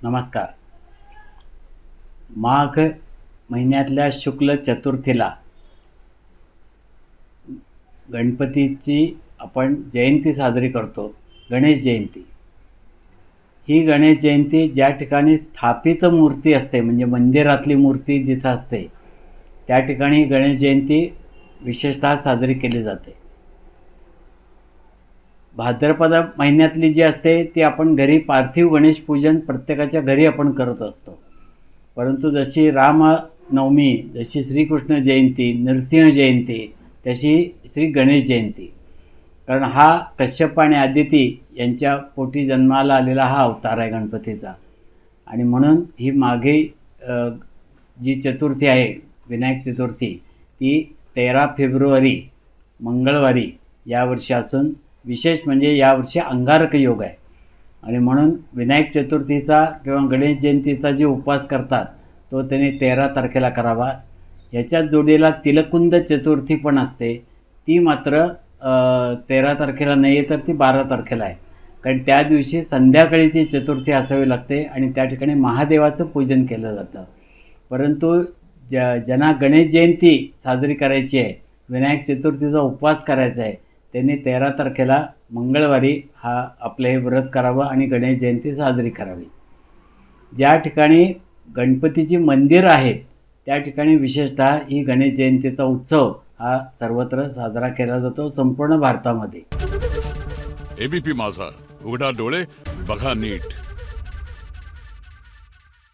नमस्कार. माघ महिन्यातल्या शुक्ल चतुर्थीला गणपतीची आपण जयंती साजरी करतो, गणेश जयंती. ही गणेश जयंती ज्या ठिकाणी स्थापित मूर्ती असते, म्हणजे मंदिरातली मूर्ती जिथं असते, त्या ठिकाणी गणेश जयंती विशेषतः साजरी केली जाते. भाद्रपद महिन्यातली जी असते ती आपण घरी पार्थिव गणेश पूजन प्रत्येकाच्या घरी आपण करत असतो. परंतु जशी रामनवमी, जशी श्रीकृष्ण जयंती, नरसिंह जयंती, तशी श्री गणेश जयंती. कारण हा कश्यप आणि आदिती यांच्या पोटी जन्माला आलेला हा अवतार आहे गणपतीचा. आणि म्हणून ही मागे जी चतुर्थी आहे, विनायक चतुर्थी, ती 13 फेब्रुवारी मंगळवारी यावर्षी असून विशेष म्हणजे यावर्षी अंगारक योग आहे. आणि म्हणून विनायक चतुर्थीचा किंवा गणेश जयंतीचा जे उपवास करतात तो त्याने 13 तारखेला करावा. याच्याच जोडीला तिलकुंद चतुर्थी पण असते, ती मात्र 13 तारखेला नाही आहे, तर ती 12 तारखेला आहे. कारण त्या दिवशी संध्याकाळी ती चतुर्थी असावी लागते आणि त्या ठिकाणी महादेवाचं पूजन केलं जातं. परंतु ज्यांना गणेश जयंती साजरी करायची आहे, विनायक चतुर्थीचा उपवास करायचा आहे, त्यांनी 13 तारखेला मंगळवारी हा आपलं हे व्रत करावं आणि गणेश जयंती साजरी करावी. ज्या ठिकाणी गणपतीची मंदिरं आहेत त्या ठिकाणी विशेषतः ही गणेश जयंतीचा उत्सव हा सर्वत्र साजरा केला जातो, संपूर्ण भारतामध्ये. एबीपी माझा, उघडा डोळे बघा नीट.